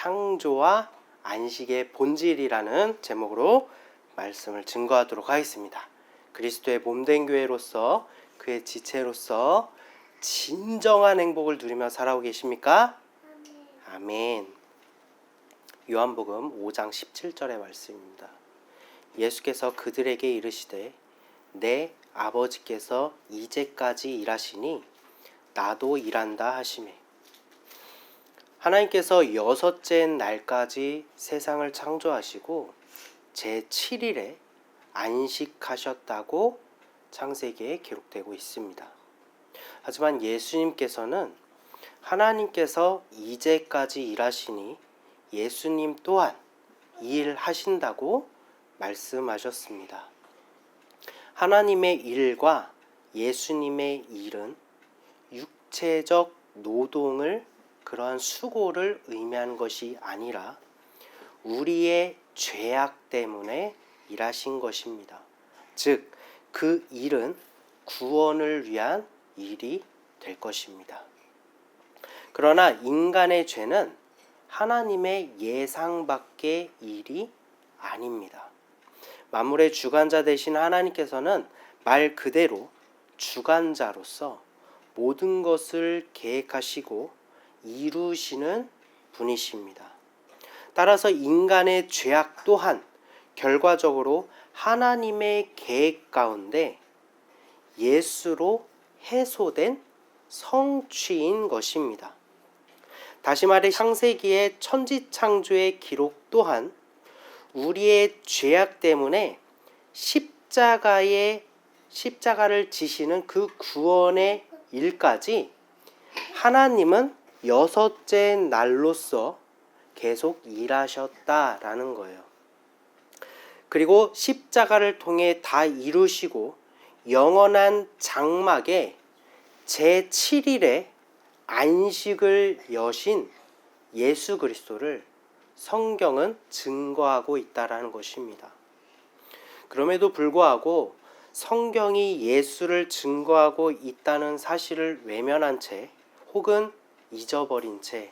창조와 안식의 본질이라는 제목으로 말씀을 증거하도록 하겠습니다. 그리스도의 몸된 교회로서 그의 지체로서 진정한 행복을 누리며 살아오고 계십니까? 아멘. 요한복음 5장 17절의 말씀입니다. 예수께서 그들에게 이르시되 내 아버지께서 이제까지 일하시니 나도 일한다 하시매. 하나님께서 여섯째 날까지 세상을 창조하시고 제7일에 안식하셨다고 창세기에 기록되고 있습니다. 하지만 예수님께서는 하나님께서 이제까지 일하시니 예수님 또한 일하신다고 말씀하셨습니다. 하나님의 일과 예수님의 일은 육체적 노동을, 그러한 수고를 의미하는 것이 아니라 우리의 죄악 때문에 일하신 것입니다. 즉, 그 일은 구원을 위한 일이 될 것입니다. 그러나 인간의 죄는 하나님의 예상 밖의 일이 아닙니다. 만물의 주관자 되신 하나님께서는 말 그대로 주관자로서 모든 것을 계획하시고 이루시는 분이십니다. 따라서 인간의 죄악 또한 결과적으로 하나님의 계획 가운데 예수로 해소된 성취인 것입니다. 다시 말해 창세기의 천지창조의 기록 또한 우리의 죄악 때문에 십자가를 지시는 그 구원의 일까지 하나님은 여섯째 날로서 계속 일하셨다라는 거예요. 그리고 십자가를 통해 다 이루시고 영원한 장막에 제7일에 안식을 여신 예수 그리스도를 성경은 증거하고 있다라는 것입니다. 그럼에도 불구하고 성경이 예수를 증거하고 있다는 사실을 외면한 채 혹은 잊어버린 채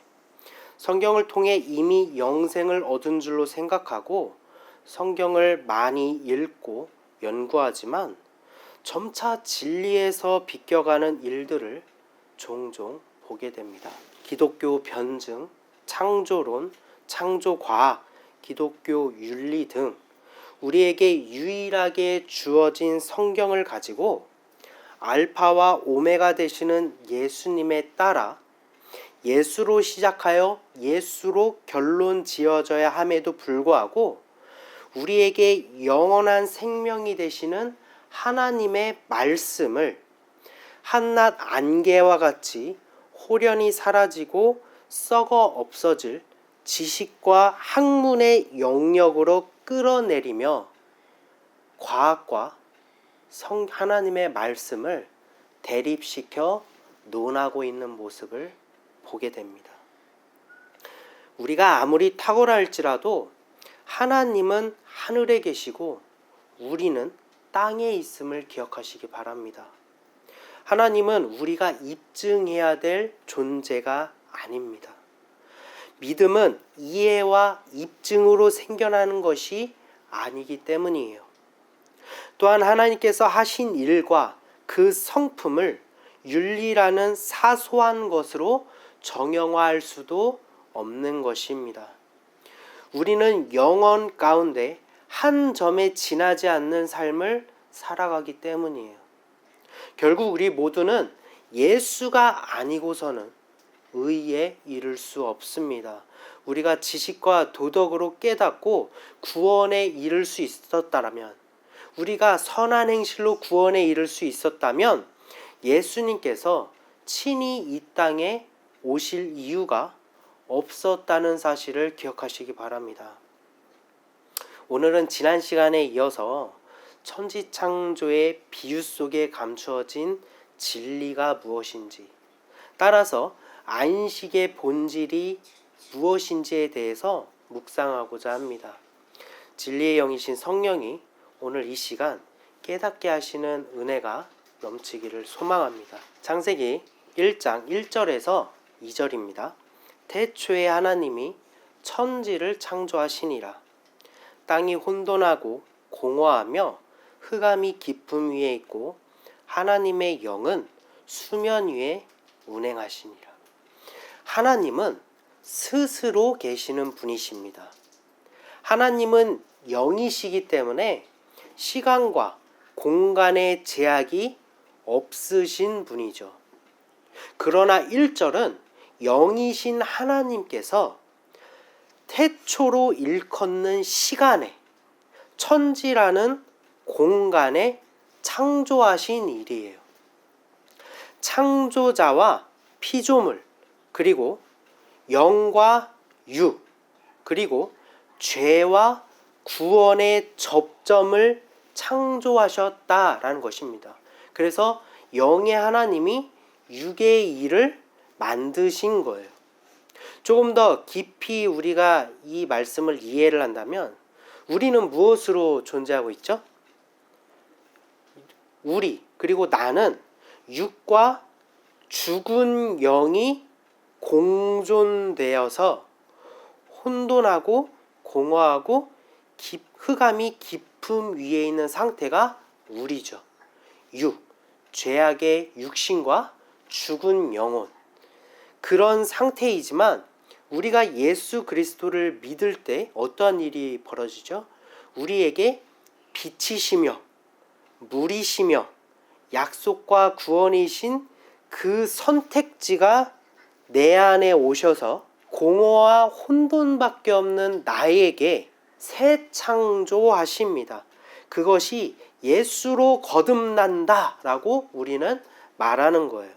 성경을 통해 이미 영생을 얻은 줄로 생각하고 성경을 많이 읽고 연구하지만 점차 진리에서 비껴가는 일들을 종종 보게 됩니다. 기독교 변증, 창조론, 창조과학, 기독교 윤리 등 우리에게 유일하게 주어진 성경을 가지고 알파와 오메가 되시는 예수님에 따라 예수로 시작하여 예수로 결론 지어져야 함에도 불구하고 우리에게 영원한 생명이 되시는 하나님의 말씀을 한낱 안개와 같이 홀연히 사라지고 썩어 없어질 지식과 학문의 영역으로 끌어내리며 과학과 하나님의 말씀을 대립시켜 논하고 있는 모습을 보게 됩니다. 우리가 아무리 탁월하 할지라도 하나님은 하늘에 계시고 우리는 땅에 있음을 기억하시기 바랍니다. 하나님은 우리가 입증해야 될 존재가 아닙니다. 믿음은 이해와 입증으로 생겨나는 것이 아니기 때문이에요. 또한 하나님께서 하신 일과 그 성품을 윤리라는 사소한 것으로 정형화할 수도 없는 것입니다. 우리는 영혼 가운데 한 점에 지나지 않는 삶을 살아가기 때문이에요. 결국 우리 모두는 예수가 아니고서는 의에 이를 수 없습니다. 우리가 지식과 도덕으로 깨닫고 구원에 이를 수 있었다면, 우리가 선한 행실로 구원에 이를 수 있었다면 예수님께서 친히 이 땅에 오실 이유가 없었다는 사실을 기억하시기 바랍니다. 오늘은 지난 시간에 이어서 천지창조의 비유 속에 감추어진 진리가 무엇인지, 따라서 안식의 본질이 무엇인지에 대해서 묵상하고자 합니다. 진리의 영이신 성령이 오늘 이 시간 깨닫게 하시는 은혜가 넘치기를 소망합니다. 창세기 1장 1절에서 2절입니다. 태초에 하나님이 천지를 창조하시니라. 땅이 혼돈하고 공허하며 흑암이 깊음 위에 있고 하나님의 영은 수면 위에 운행하시니라. 하나님은 스스로 계시는 분이십니다. 하나님은 영이시기 때문에 시간과 공간의 제약이 없으신 분이죠. 그러나 1절은 영이신 하나님께서 태초로 일컫는 시간에 천지라는 공간에 창조하신 일이에요. 창조자와 피조물, 그리고 영과 육, 그리고 죄와 구원의 접점을 창조하셨다라는 것입니다. 그래서 영의 하나님이 육의 일을 만드신 거예요. 조금 더 깊이 우리가 이 말씀을 이해를 한다면 우리는 무엇으로 존재하고 있죠? 우리, 그리고 나는 육과 죽은 영이 공존되어서 혼돈하고 공허하고 흑암이 깊음 위에 있는 상태가 우리죠. 육, 죄악의 육신과 죽은 영혼, 그런 상태이지만 우리가 예수 그리스도를 믿을 때 어떠한 일이 벌어지죠? 우리에게 빛이시며 물이시며 약속과 구원이신 그 선택지가 내 안에 오셔서 공허와 혼돈밖에 없는 나에게 새 창조하십니다. 그것이 예수로 거듭난다 라고 우리는 말하는 거예요.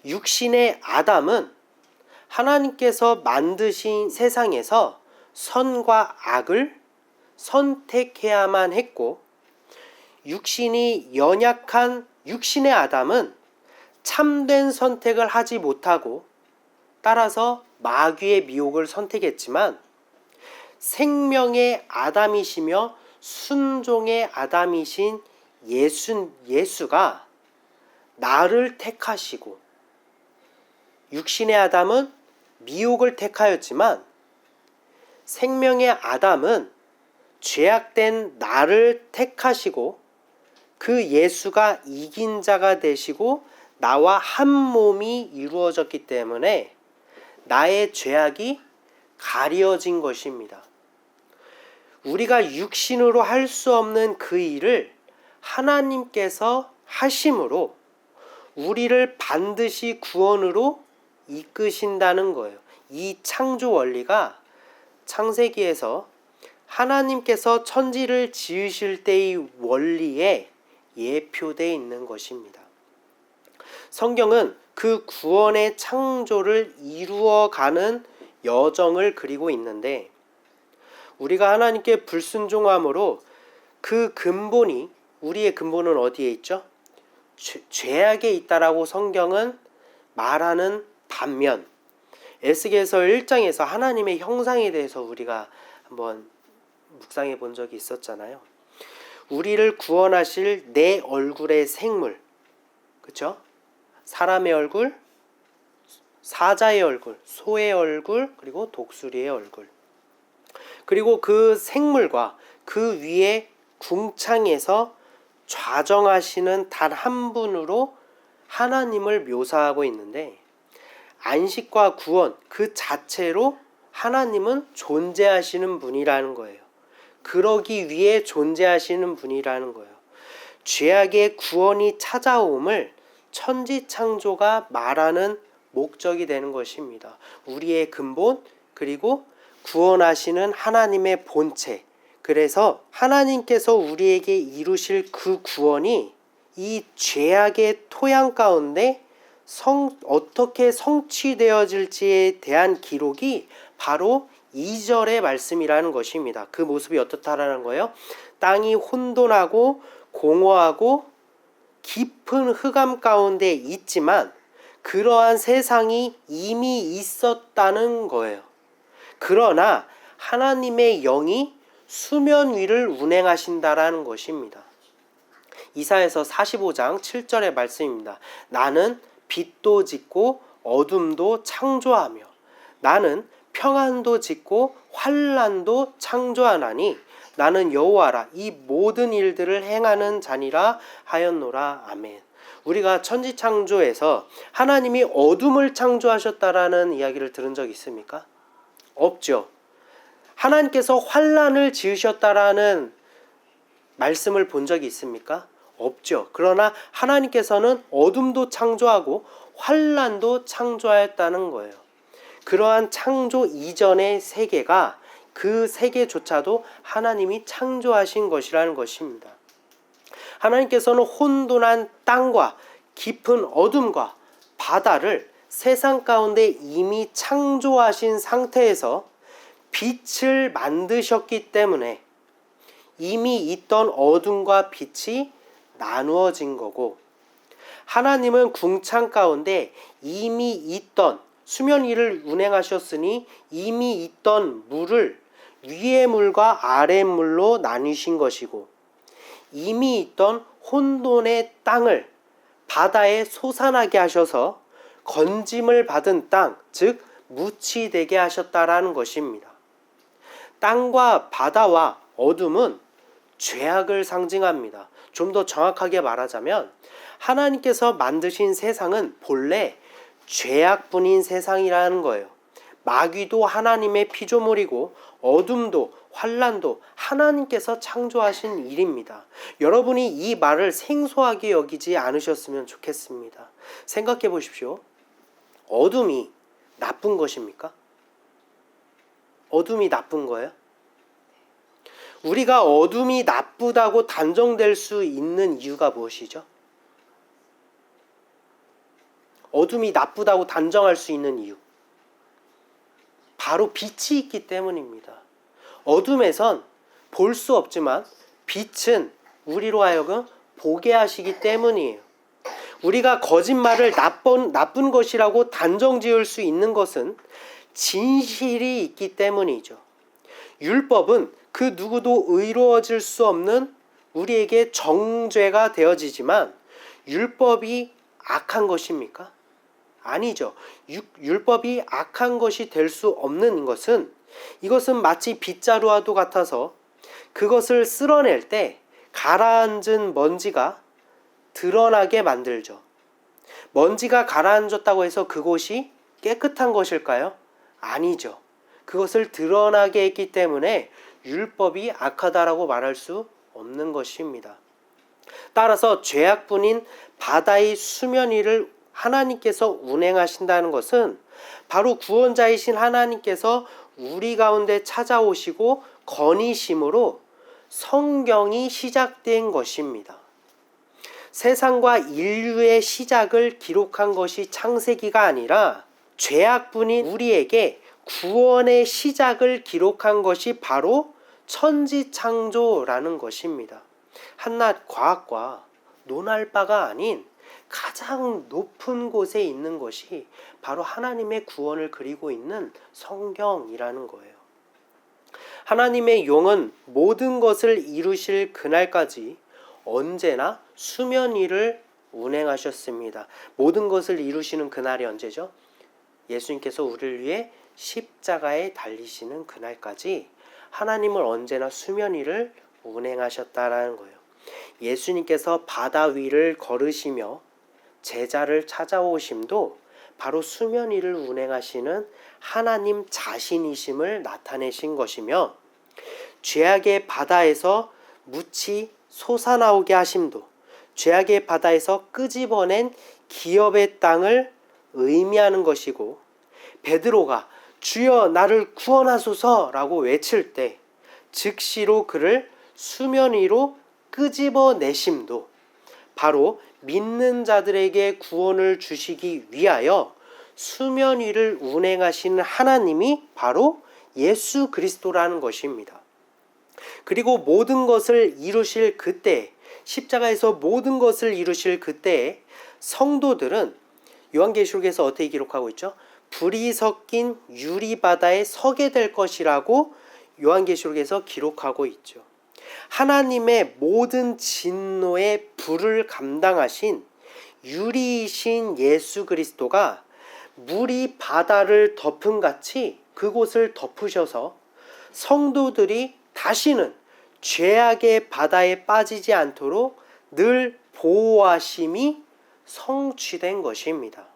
육신의 아담은 하나님께서 만드신 세상에서 선과 악을 선택해야만 했고, 육신이 연약한 육신의 아담은 참된 선택을 하지 못하고 따라서 마귀의 미혹을 선택했지만, 생명의 아담이시며 순종의 아담이신 예수가 나를 택하시고, 육신의 아담은 미혹을 택하였지만 생명의 아담은 죄악된 나를 택하시고 그 예수가 이긴 자가 되시고 나와 한 몸이 이루어졌기 때문에 나의 죄악이 가려진 것입니다. 우리가 육신으로 할 수 없는 그 일을 하나님께서 하심으로 우리를 반드시 구원으로 이끄신다는 거예요. 이 창조 원리가 창세기에서 하나님께서 천지를 지으실 때의 원리에 예표되어 있는 것입니다. 성경은 그 구원의 창조를 이루어가는 여정을 그리고 있는데, 우리가 하나님께 불순종함으로 그 근본이, 우리의 근본은 어디에 있죠? 죄악에 있다라고 성경은 말하는 반면, 에스겔서 1장에서 하나님의 형상에 대해서 우리가 한번 묵상해 본 적이 있었잖아요. 우리를 구원하실 내 얼굴의 생물, 그렇죠? 사람의 얼굴, 사자의 얼굴, 소의 얼굴, 그리고 독수리의 얼굴, 그리고 그 생물과 그 위에 궁창에서 좌정하시는 단 한 분으로 하나님을 묘사하고 있는데, 안식과 구원 그 자체로 하나님은 존재하시는 분이라는 거예요. 그러기 위해 존재하시는 분이라는 거예요. 죄악의 구원이 찾아옴을 천지창조가 말하는 목적이 되는 것입니다. 우리의 근본, 그리고 구원하시는 하나님의 본체. 그래서 하나님께서 우리에게 이루실 그 구원이 이 죄악의 토양 가운데 어떻게 성취되어질지에 대한 기록이 바로 2절의 말씀이라는 것입니다. 그 모습이 어떻다라는 거예요? 땅이 혼돈하고 공허하고 깊은 흑암 가운데 있지만 그러한 세상이 이미 있었다는 거예요. 그러나 하나님의 영이 수면 위를 운행하신다라는 것입니다. 이사야서 45장 7절의 말씀입니다. 나는 빛도 짓고 어둠도 창조하며 나는 평안도 짓고 환난도 창조하나니 나는 여호와라 이 모든 일들을 행하는 자니라 하였노라. 아멘. 우리가 천지창조에서 하나님이 어둠을 창조하셨다라는 이야기를 들은 적 있습니까? 없죠. 하나님께서 환난을 지으셨다라는 말씀을 본 적이 있습니까? 없죠. 그러나 하나님께서는 어둠도 창조하고 환난도 창조하였다는 거예요. 그러한 창조 이전의 세계가 그 세계조차도 하나님이 창조하신 것이라는 것입니다. 하나님께서는 혼돈한 땅과 깊은 어둠과 바다를 세상 가운데 이미 창조하신 상태에서 빛을 만드셨기 때문에 이미 있던 어둠과 빛이 나누어진 거고, 하나님은 궁창 가운데 이미 있던 수면 위를 운행하셨으니 이미 있던 물을 위의 물과 아래 물로 나누신 것이고, 이미 있던 혼돈의 땅을 바다에 솟아나게 하셔서 건짐을 받은 땅, 즉 묻이 되게 하셨다라는 것입니다. 땅과 바다와 어둠은 죄악을 상징합니다. 좀 더 정확하게 말하자면 하나님께서 만드신 세상은 본래 죄악뿐인 세상이라는 거예요. 마귀도 하나님의 피조물이고 어둠도 환난도 하나님께서 창조하신 일입니다. 여러분이 이 말을 생소하게 여기지 않으셨으면 좋겠습니다. 생각해 보십시오. 어둠이 나쁜 것입니까? 어둠이 나쁜 거예요? 우리가 어둠이 나쁘다고 단정될 수 있는 이유가 무엇이죠? 어둠이 나쁘다고 단정할 수 있는 이유. 바로 빛이 있기 때문입니다. 어둠에선 볼 수 없지만 빛은 우리로 하여금 보게 하시기 때문이에요. 우리가 거짓말을 나쁜 것이라고 단정 지을 수 있는 것은 진실이 있기 때문이죠. 율법은 그 누구도 의로워질 수 없는 우리에게 정죄가 되어지지만 율법이 악한 것입니까? 아니죠. 율법이 악한 것이 될 수 없는 것은 이것은 마치 빗자루와도 같아서 그것을 쓸어낼 때 가라앉은 먼지가 드러나게 만들죠. 먼지가 가라앉았다고 해서 그곳이 깨끗한 것일까요? 아니죠. 그것을 드러나게 했기 때문에 율법이 악하다라고 말할 수 없는 것입니다. 따라서 죄악뿐인 바다의 수면 위를 하나님께서 운행하신다는 것은 바로 구원자이신 하나님께서 우리 가운데 찾아오시고 건의심으로 성경이 시작된 것입니다. 세상과 인류의 시작을 기록한 것이 창세기가 아니라 죄악뿐인 우리에게 구원의 시작을 기록한 것이 바로 천지창조라는 것입니다. 한낱 과학과 논할 바가 아닌 가장 높은 곳에 있는 것이 바로 하나님의 구원을 그리고 있는 성경이라는 거예요. 하나님의 영은 모든 것을 이루실 그날까지 언제나 수면 위를 운행하셨습니다. 모든 것을 이루시는 그날이 언제죠? 예수님께서 우리를 위해 십자가에 달리시는 그날까지 하나님을 언제나 수면 위를 운행하셨다라는 거예요. 예수님께서 바다 위를 걸으시며 제자를 찾아오심도 바로 수면 위를 운행하시는 하나님 자신이심을 나타내신 것이며, 죄악의 바다에서 묻이 솟아나오게 하심도 죄악의 바다에서 끄집어낸 기업의 땅을 의미하는 것이고, 베드로가 주여 나를 구원하소서라고 외칠 때 즉시로 그를 수면 위로 끄집어내심도 바로 믿는 자들에게 구원을 주시기 위하여 수면 위를 운행하시는 하나님이 바로 예수 그리스도라는 것입니다. 그리고 모든 것을 이루실 그때, 십자가에서 모든 것을 이루실 그때에 성도들은 요한계시록에서 어떻게 기록하고 있죠? 불이 섞인 유리바다에 서게 될 것이라고 요한계시록에서 기록하고 있죠. 하나님의 모든 진노의 불을 감당하신 유리이신 예수 그리스도가 물이 바다를 덮음같이 그곳을 덮으셔서 성도들이 다시는 죄악의 바다에 빠지지 않도록 늘 보호하심이 성취된 것입니다.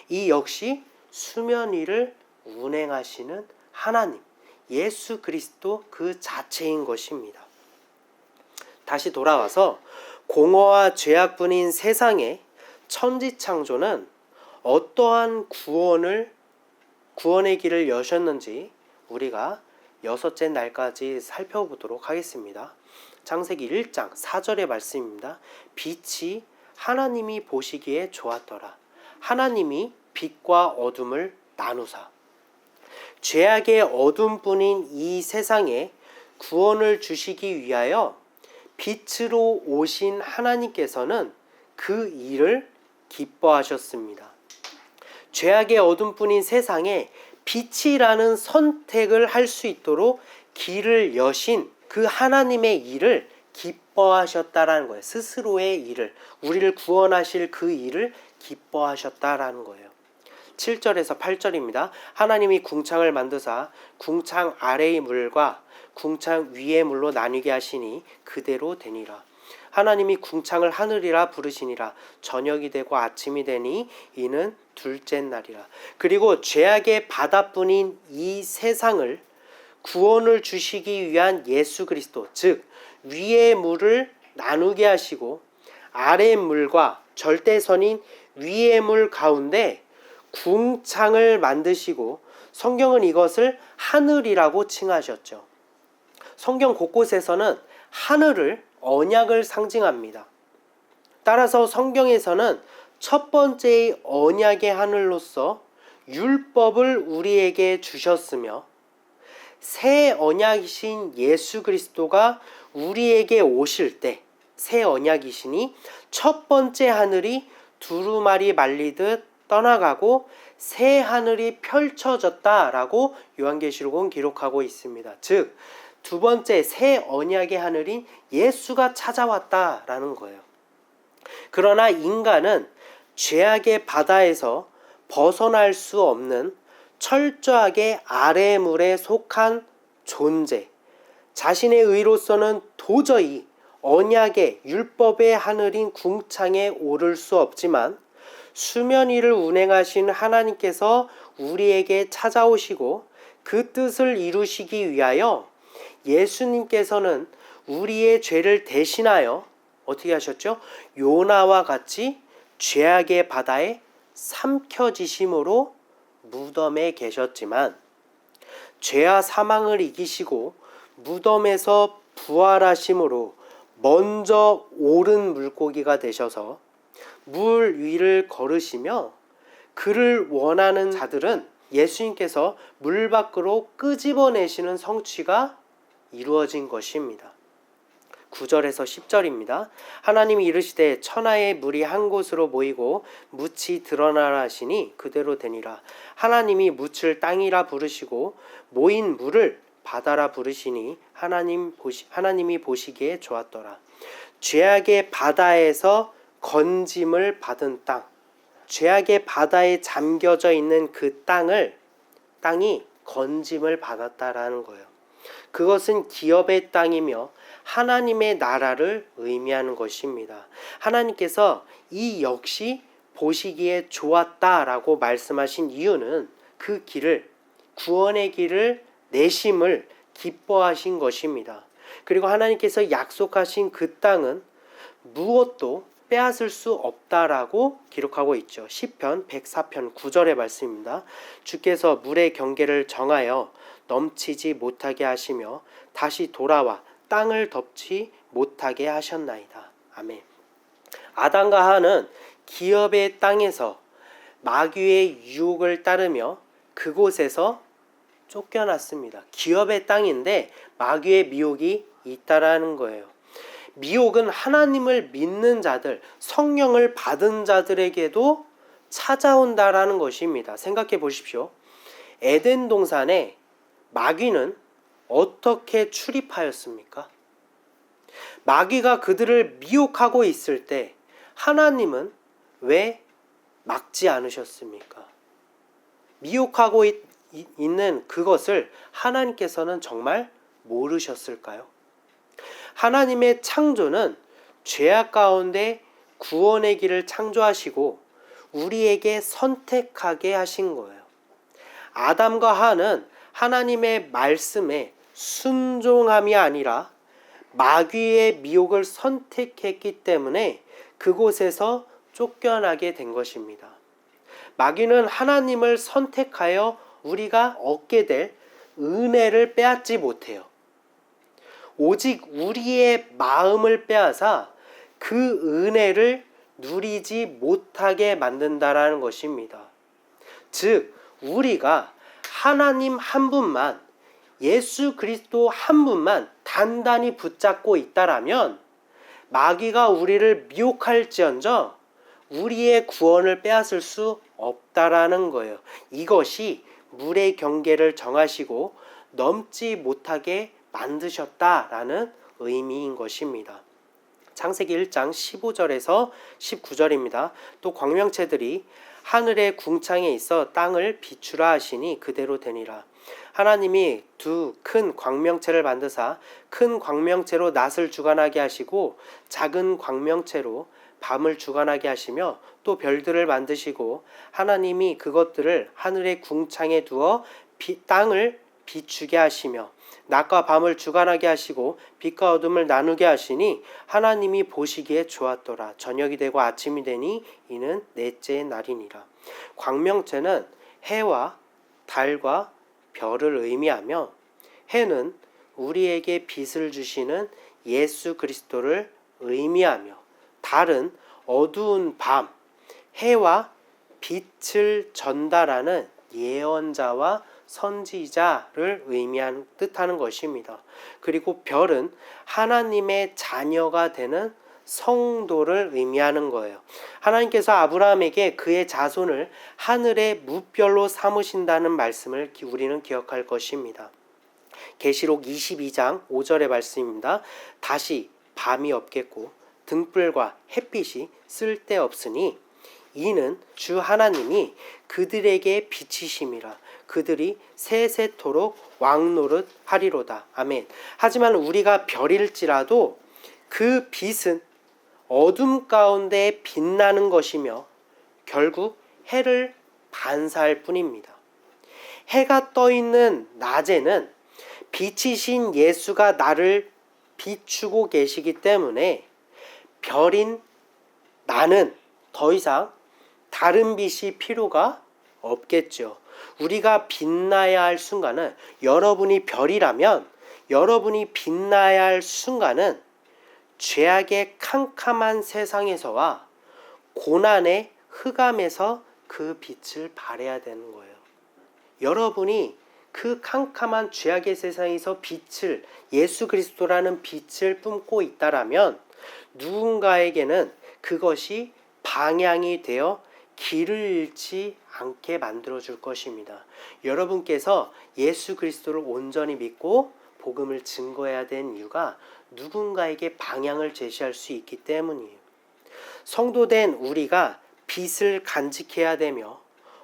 이 역시 수면 위를 운행하시는 하나님, 예수 그리스도 그 자체인 것입니다. 다시 돌아와서 공허와 죄악뿐인 세상의 천지창조는 어떠한 구원의 길을 여셨는지 우리가 여섯째 날까지 살펴보도록 하겠습니다. 창세기 1장 4절의 말씀입니다. 빛이 하나님이 보시기에 좋았더라. 하나님이 빛과 어둠을 나누사. 죄악의 어둠뿐인 이 세상에 구원을 주시기 위하여 빛으로 오신 하나님께서는 그 일을 기뻐하셨습니다. 죄악의 어둠뿐인 세상에 빛이라는 선택을 할 수 있도록 길을 여신 그 하나님의 일을 기뻐하셨다라는 거예요. 스스로의 일을, 우리를 구원하실 그 일을 기뻐하셨다라는 거예요. 7절에서 8절입니다. 하나님이 궁창을 만드사 궁창 아래의 물과 궁창 위의 물로 나뉘게 하시니 그대로 되니라. 하나님이 궁창을 하늘이라 부르시니라. 저녁이 되고 아침이 되니 이는 둘째 날이라. 그리고 죄악의 바다뿐인 이 세상을 구원을 주시기 위한 예수 그리스도, 즉 위의 물을 나누게 하시고 아래의 물과 절대선인 위의 물 가운데 궁창을 만드시고 성경은 이것을 하늘이라고 칭하셨죠. 성경 곳곳에서는 하늘을 언약을 상징합니다. 따라서 성경에서는 첫 번째의 언약의 하늘로서 율법을 우리에게 주셨으며 새 언약이신 예수 그리스도가 우리에게 오실 때 새 언약이시니 첫 번째 하늘이 두루마리 말리듯 떠나가고 새 하늘이 펼쳐졌다라고 요한계시록은 기록하고 있습니다. 즉 두 번째 새 언약의 하늘인 예수가 찾아왔다라는 거예요. 그러나 인간은 죄악의 바다에서 벗어날 수 없는 철저하게 아래의 물에 속한 존재, 자신의 의로서는 도저히 언약의 율법의 하늘인 궁창에 오를 수 없지만 수면 위를 운행하신 하나님께서 우리에게 찾아오시고 그 뜻을 이루시기 위하여 예수님께서는 우리의 죄를 대신하여 어떻게 하셨죠? 요나와 같이 죄악의 바다에 삼켜지심으로 무덤에 계셨지만 죄와 사망을 이기시고 무덤에서 부활하심으로 먼저 오른 물고기가 되셔서 물 위를 걸으시며 그를 원하는 자들은 예수님께서 물 밖으로 끄집어내시는 성취가 이루어진 것입니다. 9절에서 10절입니다. 하나님이 이르시되 천하의 물이 한 곳으로 모이고 묻이 드러나라 하시니 그대로 되니라. 하나님이 묻을 땅이라 부르시고 모인 물을 바다라 부르시니 하나님이 보시기에 좋았더라. 죄악의 바다에서 건짐을 받은 땅, 죄악의 바다에 잠겨져 있는 그 땅이 건짐을 받았다라는 거예요. 그것은 기업의 땅이며 하나님의 나라를 의미하는 것입니다. 하나님께서 이 역시 보시기에 좋았다라고 말씀하신 이유는 그 길을, 구원의 길을 내심을 기뻐하신 것입니다. 그리고 하나님께서 약속하신 그 땅은 무엇도 빼앗을 수 없다라고 기록하고 있죠. 시편 104편 9절의 말씀입니다. 주께서 물의 경계를 정하여 넘치지 못하게 하시며 다시 돌아와 땅을 덮지 못하게 하셨나이다. 아멘. 아담과 하와는 기업의 땅에서 마귀의 유혹을 따르며 그곳에서 쫓겨났습니다. 기업의 땅인데 마귀의 미혹이 있다라는 거예요. 미혹은 하나님을 믿는 자들, 성령을 받은 자들에게도 찾아온다라는 것입니다. 생각해 보십시오. 에덴 동산에 마귀는 어떻게 출입하였습니까? 마귀가 그들을 미혹하고 있을 때 하나님은 왜 막지 않으셨습니까? 미혹하고 있는 그것을 하나님께서는 정말 모르셨을까요? 하나님의 창조는 죄악 가운데 구원의 길을 창조하시고 우리에게 선택하게 하신 거예요. 아담과 하와는 하나님의 말씀에 순종함이 아니라 마귀의 미혹을 선택했기 때문에 그곳에서 쫓겨나게 된 것입니다. 마귀는 하나님을 선택하여 우리가 얻게 될 은혜를 빼앗지 못해요. 오직 우리의 마음을 빼앗아 그 은혜를 누리지 못하게 만든다라는 것입니다. 즉, 우리가 하나님 한 분만, 예수 그리스도 한 분만 단단히 붙잡고 있다라면 마귀가 우리를 미혹할지언정 우리의 구원을 빼앗을 수 없다라는 거예요. 이것이 물의 경계를 정하시고 넘지 못하게 만드셨다라는 의미인 것입니다. 창세기 1장 15절에서 19절입니다. 또 광명체들이 하늘의 궁창에 있어 땅을 비추라 하시니 그대로 되니라. 하나님이 두 큰 광명체를 만드사 큰 광명체로 낮을 주관하게 하시고 작은 광명체로 밤을 주관하게 하시며 또 별들을 만드시고 하나님이 그것들을 하늘의 궁창에 두어 땅을 비추게 하시며 낮과 밤을 주관하게 하시고 빛과 어둠을 나누게 하시니 하나님이 보시기에 좋았더라. 저녁이 되고 아침이 되니 이는 넷째 날이니라. 광명체는 해와 달과 별을 의미하며 해는 우리에게 빛을 주시는 예수 그리스도를 의미하며 달은 어두운 밤, 해와 빛을 전달하는 예언자와 선지자를 의미하는 뜻하는 것입니다. 그리고 별은 하나님의 자녀가 되는 성도를 의미하는 거예요. 하나님께서 아브라함에게 그의 자손을 하늘의 무별로 삼으신다는 말씀을 우리는 기억할 것입니다. 계시록 22장 5절의 말씀입니다. 다시 밤이 없겠고 등불과 햇빛이 쓸데없으니 이는 주 하나님이 그들에게 비치심이라. 그들이 세세토록 왕노릇 하리로다. 아멘. 하지만 우리가 별일지라도 그 빛은 어둠 가운데 빛나는 것이며 결국 해를 반사할 뿐입니다. 해가 떠 있는 낮에는 빛이신 예수가 나를 비추고 계시기 때문에 별인 나는 더 이상 다른 빛이 필요가 없겠죠. 우리가 빛나야 할 순간은, 여러분이 별이라면 여러분이 빛나야 할 순간은 죄악의 캄캄한 세상에서와 고난의 흑암에서 그 빛을 발해야 되는 거예요. 여러분이 그 캄캄한 죄악의 세상에서 빛을, 예수 그리스도라는 빛을 뿜고 있다라면 누군가에게는 그것이 방향이 되어 길을 잃지 않게 만들어줄 것입니다. 여러분께서 예수 그리스도를 온전히 믿고 복음을 증거해야 되는 이유가 누군가에게 방향을 제시할 수 있기 때문이에요. 성도된 우리가 빛을 간직해야 되며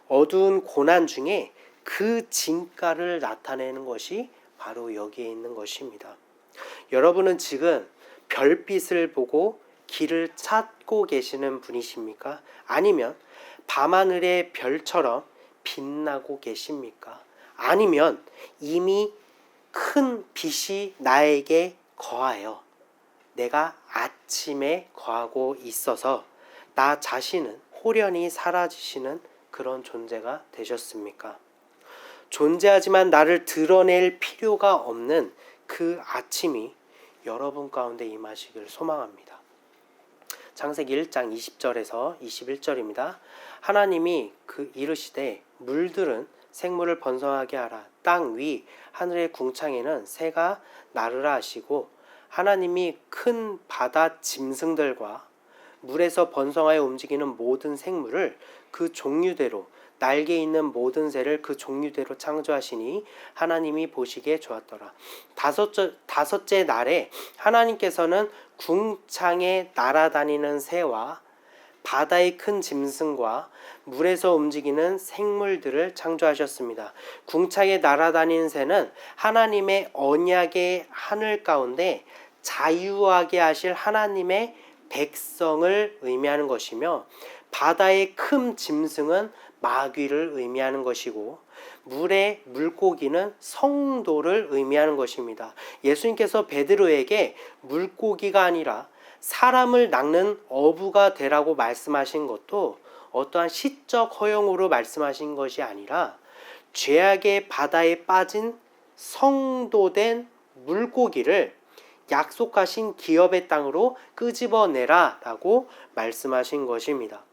어두운 고난 중에 그 진가를 나타내는 것이 바로 여기에 있는 것입니다. 여러분은 지금 별빛을 보고 길을 찾고 계시는 분이십니까? 아니면 밤하늘의 별처럼 빛나고 계십니까? 아니면 이미 큰 빛이 나에게 거하여 내가 아침에 거하고 있어서 나 자신은 호련히 사라지시는 그런 존재가 되셨습니까? 존재하지만 나를 드러낼 필요가 없는 그 아침이 여러분 가운데 임하시길 소망합니다. 창세기 1장 20절에서 21절입니다. 하나님이 이르시되 물들은 생물을 번성하게 하라. 땅 위 하늘의 궁창에는 새가 나르라 하시고 하나님이 큰 바다 짐승들과 물에서 번성하여 움직이는 모든 생물을 그 종류대로, 날개 있는 모든 새를 그 종류대로 창조하시니 하나님이 보시기에 좋았더라. 다섯째 날에 하나님께서는 궁창에 날아다니는 새와 바다의 큰 짐승과 물에서 움직이는 생물들을 창조하셨습니다. 궁창에 날아다니는 새는 하나님의 언약의 하늘 가운데 자유하게 하실 하나님의 백성을 의미하는 것이며, 바다의 큰 짐승은 마귀를 의미하는 것이고, 물의 물고기는 성도를 의미하는 것입니다. 예수님께서 베드로에게 물고기가 아니라 사람을 낚는 어부가 되라고 말씀하신 것도 어떠한 시적 허용으로 말씀하신 것이 아니라 죄악의 바다에 빠진 성도된 물고기를 약속하신 기업의 땅으로 끄집어내라 라고 말씀하신 것입니다.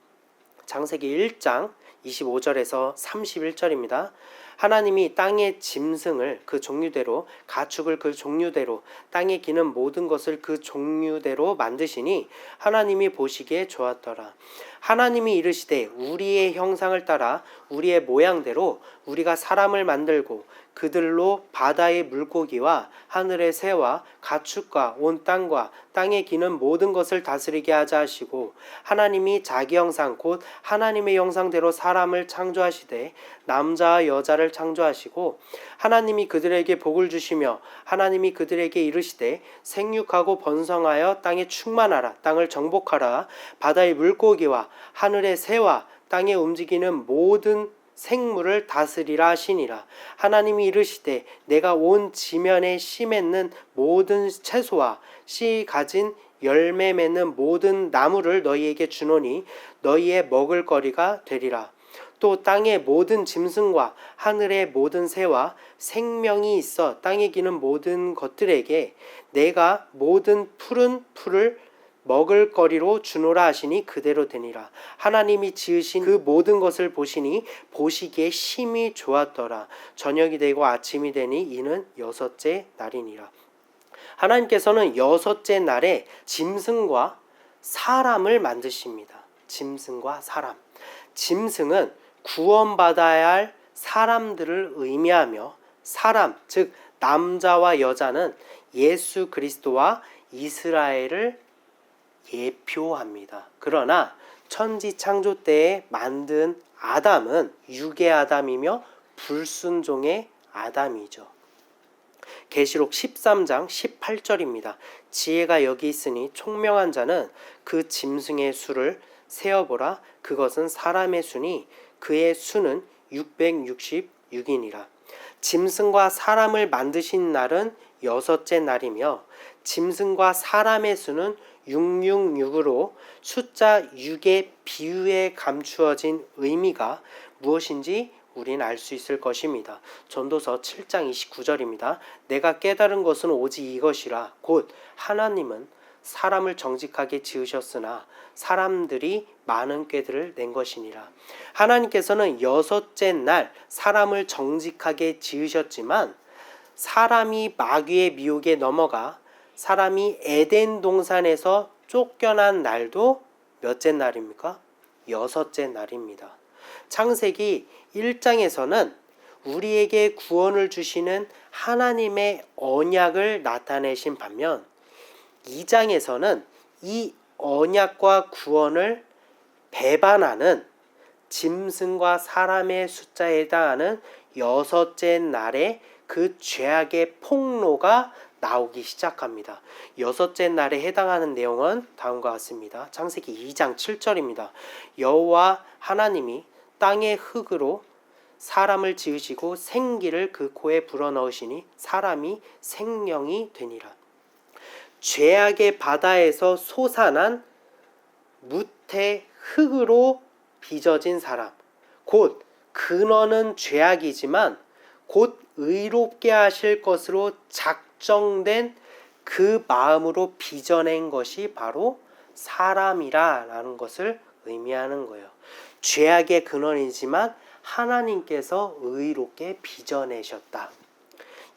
창세기 1장 25절에서 31절입니다. 하나님이 땅의 짐승을 그 종류대로, 가축을 그 종류대로, 땅에 기는 모든 것을 그 종류대로 만드시니 하나님이 보시기에 좋았더라. 하나님이 이르시되 우리의 형상을 따라 우리의 모양대로 우리가 사람을 만들고 그들로 바다의 물고기와 하늘의 새와 가축과 온 땅과 땅에 기는 모든 것을 다스리게 하자 하시고, 하나님이 자기 형상 곧 하나님의 형상대로 사람을 창조하시되 남자와 여자를 창조하시고, 하나님이 그들에게 복을 주시며 하나님이 그들에게 이르시되 생육하고 번성하여 땅에 충만하라, 땅을 정복하라, 바다의 물고기와 하늘의 새와 땅에 움직이는 모든 생물을 다스리라 하시니라. 하나님이 이르시되 내가 온 지면에 씨 맺는 모든 채소와 씨 가진 열매 맺는 모든 나무를 너희에게 주노니 너희의 먹을 거리가 되리라. 또 땅의 모든 짐승과 하늘의 모든 새와 생명이 있어 땅에 기는 모든 것들에게 내가 모든 푸른 풀을 먹을 거리로 주노라 하시니 그대로 되니라. 하나님이 지으신 그 모든 것을 보시니 보시기에 심히 좋았더라. 저녁이 되고 아침이 되니 이는 여섯째 날이니라. 하나님께서는 여섯째 날에 짐승과 사람을 만드십니다. 짐승과 사람. 짐승은 구원받아야 할 사람들을 의미하며, 사람, 즉 남자와 여자는 예수 그리스도와 이스라엘을 예표합니다. 그러나 천지 창조 때에 만든 아담은 육의 아담이며 불순종의 아담이죠. 계시록 13장 18절입니다. 지혜가 여기 있으니 총명한 자는 그 짐승의 수를 세어보라. 그것은 사람의 수니 그의 수는 666이니라. 짐승과 사람을 만드신 날은 여섯째 날이며, 짐승과 사람의 수는 666으로 숫자 6의 비유에 감추어진 의미가 무엇인지 우린 알 수 있을 것입니다. 전도서 7장 29절입니다. 내가 깨달은 것은 오직 이것이라. 곧 하나님은 사람을 정직하게 지으셨으나 사람들이 많은 꾀들을 낸 것이니라. 하나님께서는 여섯째 날 사람을 정직하게 지으셨지만, 사람이 마귀의 미혹에 넘어가 사람이 에덴 동산에서 쫓겨난 날도 몇째 날입니까? 여섯째 날입니다. 창세기 1장에서는 우리에게 구원을 주시는 하나님의 언약을 나타내신 반면, 2장에서는 이 언약과 구원을 배반하는 짐승과 사람의 숫자에 해당하는 여섯째 날에 그 죄악의 폭로가 나오기 시작합니다. 여섯째 날에 해당하는 내용은 다음과 같습니다. 창세기 2장 7절입니다. 여호와 하나님이 땅의 흙으로 사람을 지으시고 생기를 그 코에 불어넣으시니 사람이 생명이 되니라. 죄악의 바다에서 솟아난 무태 흙으로 빚어진 사람, 곧 근원은 죄악이지만 곧 의롭게 하실 것으로 작정된 그 마음으로 빚어낸 것이 바로 사람이라는 것을 의미하는 거예요. 죄악의 근원이지만 하나님께서 의롭게 빚어내셨다.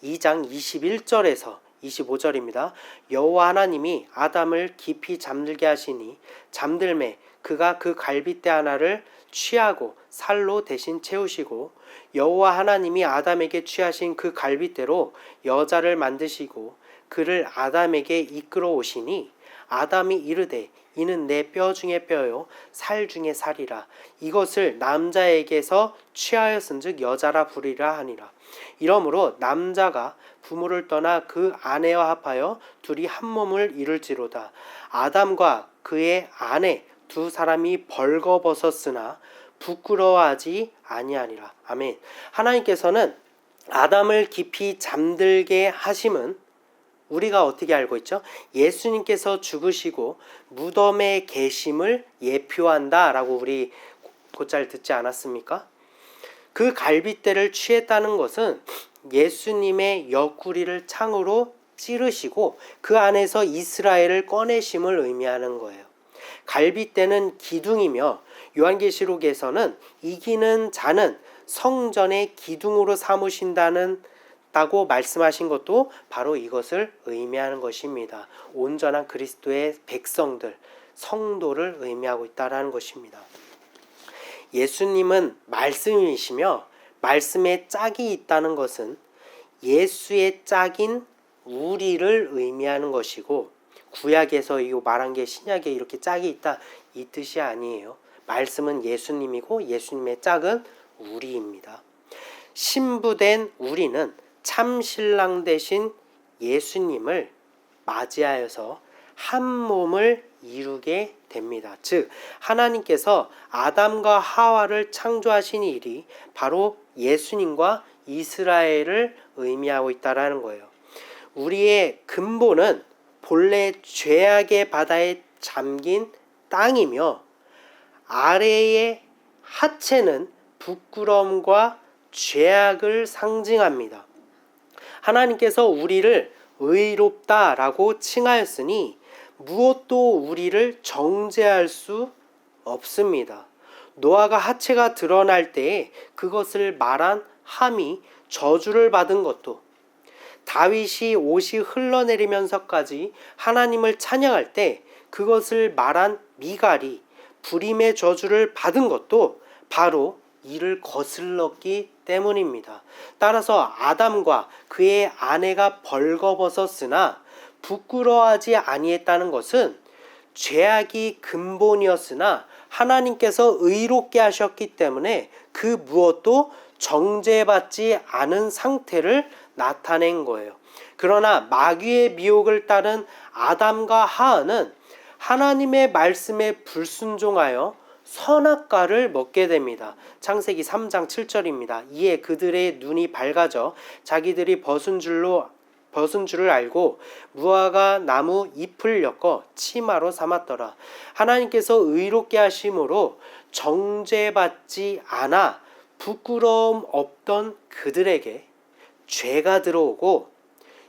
2장 21절에서 25절입니다. 여호와 하나님이 아담을 깊이 잠들게 하시니 잠들매 그가 그 갈빗대 하나를 취하고 살로 대신 채우시고, 여호와 하나님이 아담에게 취하신 그 갈빗대로 여자를 만드시고 그를 아담에게 이끌어 오시니 아담이 이르되 이는 내 뼈 중에 뼈요 살 중에 살이라. 이것을 남자에게서 취하였은즉 여자라 부르리라 하니라. 이러므로 남자가 부모를 떠나 그 아내와 합하여 둘이 한 몸을 이룰지로다. 아담과 그의 아내 두 사람이 벌거벗었으나 부끄러워하지 아니하니라. 아멘. 하나님께서는 아담을 깊이 잠들게 하심은 우리가 어떻게 알고 있죠? 예수님께서 죽으시고 무덤에 계심을 예표한다 라고 우리 곧잘 듣지 않았습니까? 그 갈빗대를 취했다는 것은 예수님의 옆구리를 창으로 찌르시고 그 안에서 이스라엘을 꺼내심을 의미하는 거예요. 갈빗대는 기둥이며 요한계시록에서는 이기는 자는 성전의 기둥으로 삼으신다는 다고 말씀하신 것도 바로 이것을 의미하는 것입니다. 온전한 그리스도의 백성들, 성도를 의미하고 있다는 것입니다. 예수님은 말씀이시며 말씀에 짝이 있다는 것은 예수의 짝인 우리를 의미하는 것이고, 구약에서 이 말한 게 신약에 이렇게 짝이 있다 이 뜻이 아니에요. 말씀은 예수님이고 예수님의 짝은 우리입니다. 신부된 우리는 참 신랑 되신 예수님을 맞이하여서 한 몸을 이루게 됩니다. 즉 하나님께서 아담과 하와를 창조하신 일이 바로 예수님과 이스라엘을 의미하고 있다는 거예요. 우리의 근본은 본래 죄악의 바다에 잠긴 땅이며 아래의 하체는 부끄러움과 죄악을 상징합니다. 하나님께서 우리를 의롭다라고 칭하였으니 무엇도 우리를 정죄할 수 없습니다. 노아가 하체가 드러날 때에 그것을 말한 함이 저주를 받은 것도, 다윗이 옷이 흘러내리면서까지 하나님을 찬양할 때 그것을 말한 미갈이 불임의 저주를 받은 것도 바로 이를 거슬렀기 때문입니다. 따라서 아담과 그의 아내가 벌거벗었으나 부끄러워하지 아니했다는 것은 죄악이 근본이었으나 하나님께서 의롭게 하셨기 때문에 그 무엇도 정죄받지 않은 상태를 나타낸 거예요. 그러나 마귀의 미혹을 따른 아담과 하와는 하나님의 말씀에 불순종하여 선악과를 먹게 됩니다. 창세기 3장 7절입니다. 이에 그들의 눈이 밝아져 자기들이 벗은 줄을 알고 무화과 나무 잎을 엮어 치마로 삼았더라. 하나님께서 의롭게 하심으로 정죄받지 않아 부끄러움 없던 그들에게 죄가 들어오고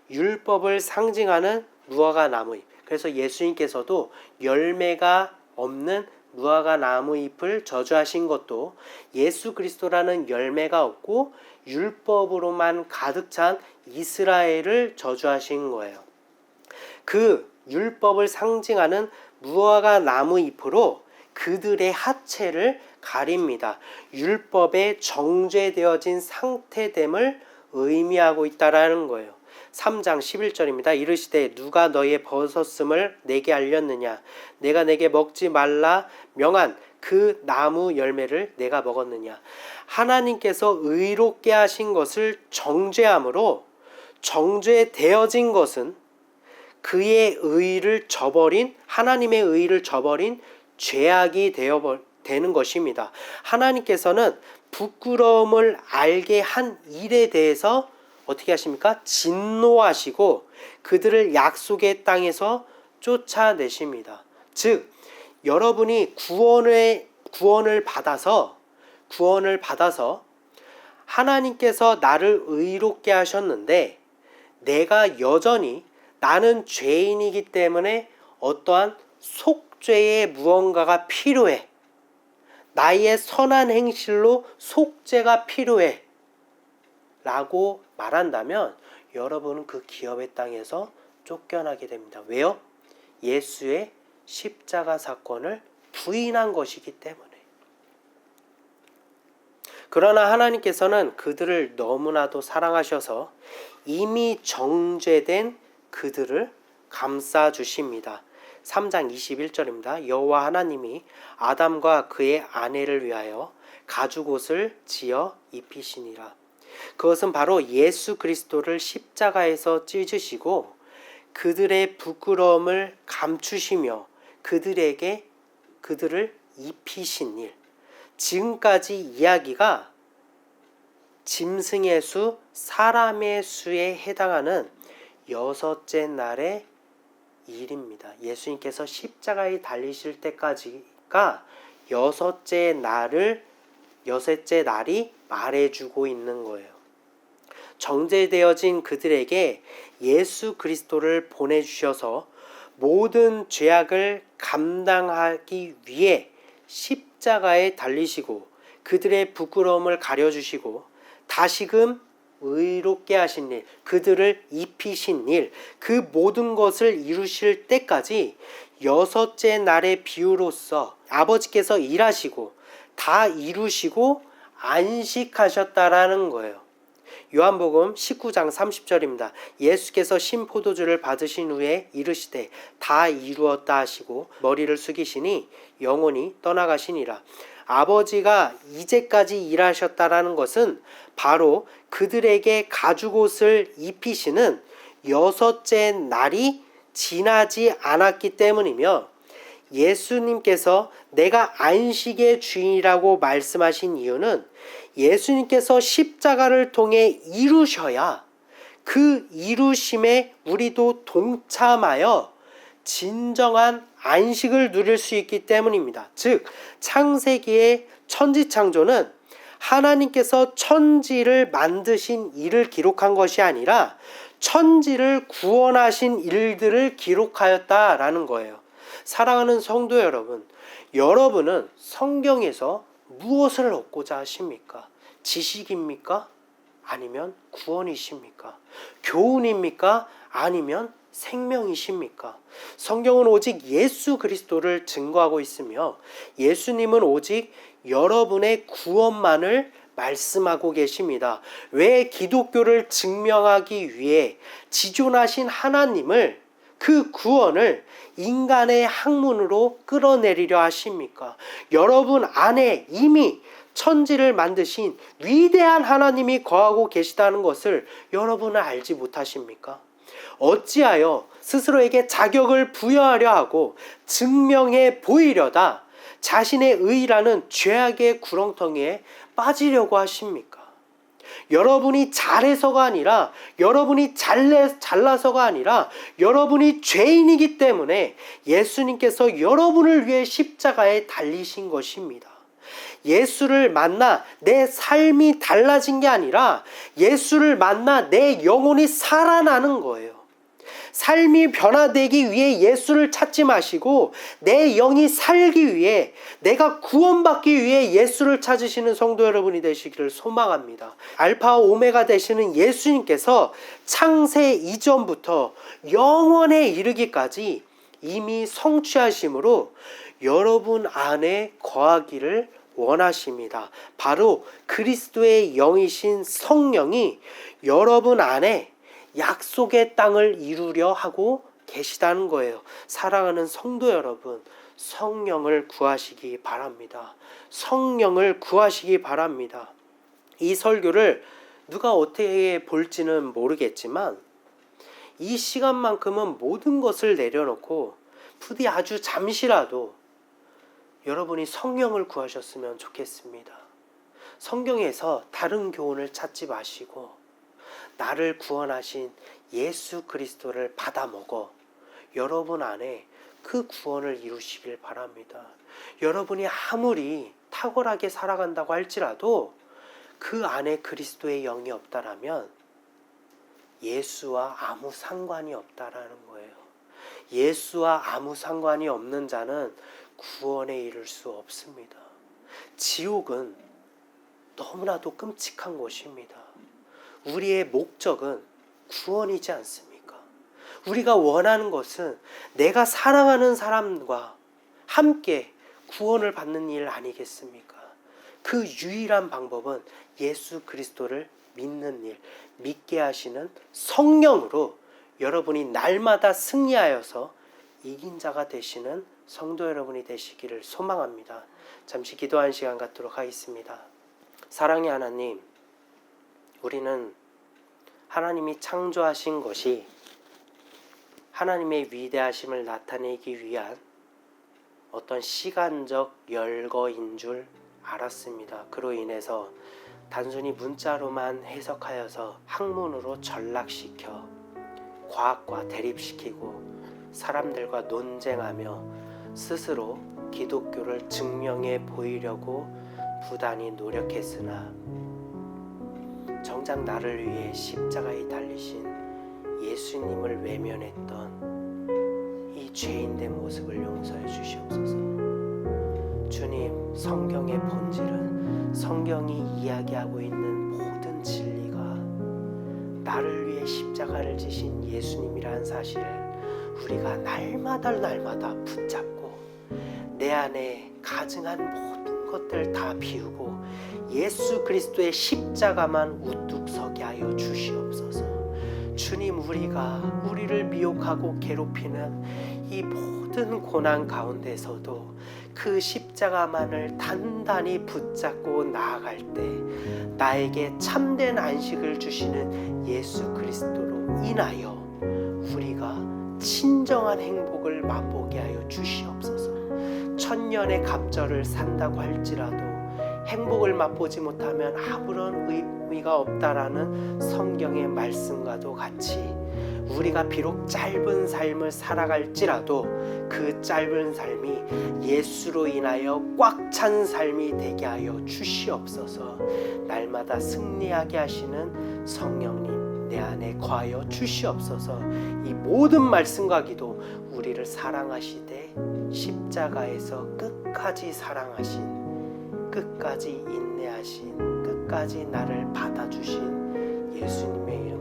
율법을 상징하는 무화과 나무 잎, 그래서 예수님께서도 열매가 없는 무화과 나무 잎을 저주하신 것도 예수 그리스도라는 열매가 없고 율법으로만 가득 찬 이스라엘을 저주하신 거예요. 그 율법을 상징하는 무화과 나무 잎으로 그들의 하체를 가립니다. 율법에 정죄되어진 상태됨을 의미하고 있다라는 거예요. 3장 11절입니다. 이르시되 누가 너의 벗었음을 내게 알렸느냐? 내가 내게 먹지 말라 명한 그 나무 열매를 내가 먹었느냐? 하나님께서 의롭게 하신 것을 정죄함으로 정죄되어진 것은 그의 의를 저버린, 하나님의 의를 저버린 죄악이 되는 것입니다. 하나님께서는 부끄러움을 알게 한 일에 대해서 어떻게 하십니까? 진노하시고 그들을 약속의 땅에서 쫓아내십니다. 즉 여러분이 구원을 받아서 하나님께서 나를 의롭게 하셨는데 내가 여전히 나는 죄인이기 때문에 어떠한 속죄의 무언가가 필요해. 나의 선한 행실로 속죄가 필요해 라고 말한다면 여러분은 그 기업의 땅에서 쫓겨나게 됩니다. 왜요? 예수의 십자가 사건을 부인한 것이기 때문에. 그러나 하나님께서는 그들을 너무나도 사랑하셔서 이미 정죄된 그들을 감싸 주십니다. 3장 21절입니다. 여호와 하나님이 아담과 그의 아내를 위하여 가죽옷을 지어 입히시니라. 그것은 바로 예수 그리스도를 십자가에서 찢으시고 그들의 부끄러움을 감추시며 그들을 입히신 일. 지금까지 이야기가 짐승의 수, 사람의 수에 해당하는 여섯째 날의 일입니다. 예수님께서 십자가에 달리실 때까지가 여섯째 날이 말해주고 있는 거예요. 정죄되어진 그들에게 예수 그리스도를 보내주셔서 모든 죄악을 감당하기 위해 십자가에 달리시고 그들의 부끄러움을 가려주시고 다시금 의롭게 하신 일, 그들을 입히신 일, 그 모든 것을 이루실 때까지 여섯째 날의 비유로서 아버지께서 일하시고 다 이루시고 안식하셨다라는 거예요. 요한복음 19장 30절입니다. 예수께서 신포도주를 받으신 후에 이르시되 다 이루었다 하시고 머리를 숙이시니 영혼이 떠나가시니라. 아버지가 이제까지 일하셨다라는 것은 바로 그들에게 가죽옷을 입히시는 여섯째 날이 지나지 않았기 때문이며 예수님께서 내가 안식의 주인이라고 말씀하신 이유는 예수님께서 십자가를 통해 이루셔야 그 이루심에 우리도 동참하여 진정한 안식을 누릴 수 있기 때문입니다. 즉 창세기의 천지창조는 하나님께서 천지를 만드신 일을 기록한 것이 아니라 천지를 구원하신 일들을 기록하였다라는 거예요. 사랑하는 성도 여러분, 여러분은 성경에서 무엇을 얻고자 하십니까? 지식입니까? 아니면 구원이십니까? 교훈입니까? 아니면 생명이십니까? 성경은 오직 예수 그리스도를 증거하고 있으며 예수님은 오직 여러분의 구원만을 말씀하고 계십니다. 왜 기독교를 증명하기 위해 지존하신 하나님을 그 구원을 인간의 학문으로 끌어내리려 하십니까? 여러분 안에 이미 천지를 만드신 위대한 하나님이 거하고 계시다는 것을 여러분은 알지 못하십니까? 어찌하여 스스로에게 자격을 부여하려 하고 증명해 보이려다 자신의 의라는 죄악의 구렁텅이에 빠지려고 하십니까? 여러분이 잘해서가 아니라 여러분이 잘나서가 아니라 여러분이 죄인이기 때문에 예수님께서 여러분을 위해 십자가에 달리신 것입니다. 예수를 만나 내 삶이 달라진 게 아니라 예수를 만나 내 영혼이 살아나는 거예요. 삶이 변화되기 위해 예수를 찾지 마시고 내 영이 살기 위해 내가 구원받기 위해 예수를 찾으시는 성도 여러분이 되시기를 소망합니다. 알파와 오메가 되시는 예수님께서 창세 이전부터 영원에 이르기까지 이미 성취하심으로 여러분 안에 거하기를 원하십니다. 바로 그리스도의 영이신 성령이 여러분 안에 약속의 땅을 이루려 하고 계시다는 거예요. 사랑하는 성도 여러분, 성령을 구하시기 바랍니다. 성령을 구하시기 바랍니다. 이 설교를 누가 어떻게 볼지는 모르겠지만 이 시간만큼은 모든 것을 내려놓고 부디 아주 잠시라도 여러분이 성령을 구하셨으면 좋겠습니다. 성경에서 다른 교훈을 찾지 마시고 나를 구원하신 예수 그리스도를 받아 먹어 여러분 안에 그 구원을 이루시길 바랍니다. 여러분이 아무리 탁월하게 살아간다고 할지라도 그 안에 그리스도의 영이 없다라면 예수와 아무 상관이 없다라는 거예요. 예수와 아무 상관이 없는 자는 구원에 이를 수 없습니다. 지옥은 너무나도 끔찍한 곳입니다. 우리의 목적은 구원이지 않습니까? 우리가 원하는 것은 내가 사랑하는 사람과 함께 구원을 받는 일 아니겠습니까? 그 유일한 방법은 예수 그리스도를 믿는 일, 믿게 하시는 성령으로 여러분이 날마다 승리하여서 이긴 자가 되시는 성도 여러분이 되시기를 소망합니다. 잠시 기도하는 시간 갖도록 하겠습니다. 사랑의 하나님, 우리는 하나님이 창조하신 것이 하나님의 위대하심을 나타내기 위한 어떤 시간적 열거인 줄 알았습니다. 그로 인해서 단순히 문자로만 해석하여서 학문으로 전락시켜 과학과 대립시키고 사람들과 논쟁하며 스스로 기독교를 증명해 보이려고 부단히 노력했으나 정작 나를 위해 십자가에 달리신 예수님을 외면했던 이 죄인된 모습을 용서해 주시옵소서. 주님, 성경의 본질은 성경이 이야기하고 있는 모든 진리가 나를 위해 십자가를 지신 예수님이라는 사실을 우리가 날마다 붙잡고 내 안에 가증한 모든 것들 다 비우고 예수 그리스도의 십자가만 우뚝 서게 하여 주시옵소서. 주님, 우리를 미혹하고 괴롭히는 이 모든 고난 가운데서도 그 십자가만을 단단히 붙잡고 나아갈 때 나에게 참된 안식을 주시는 예수 그리스도로 인하여 우리가 진정한 행복을 맛보게 하여 주시옵소서. 천년의 갑절을 산다고 할지라도 행복을 맛보지 못하면 아무런 의미가 없다라는 성경의 말씀과도 같이 우리가 비록 짧은 삶을 살아갈지라도 그 짧은 삶이 예수로 인하여 꽉 찬 삶이 되게 하여 주시옵소서. 날마다 승리하게 하시는 성령님 내 안에 거하여 주시옵소서. 이 모든 말씀과 기도 우리를 사랑하시되 십자가에서 끝까지 사랑하신, 끝까지 인내하신, 끝까지 나를 받아주신 예수님의 이름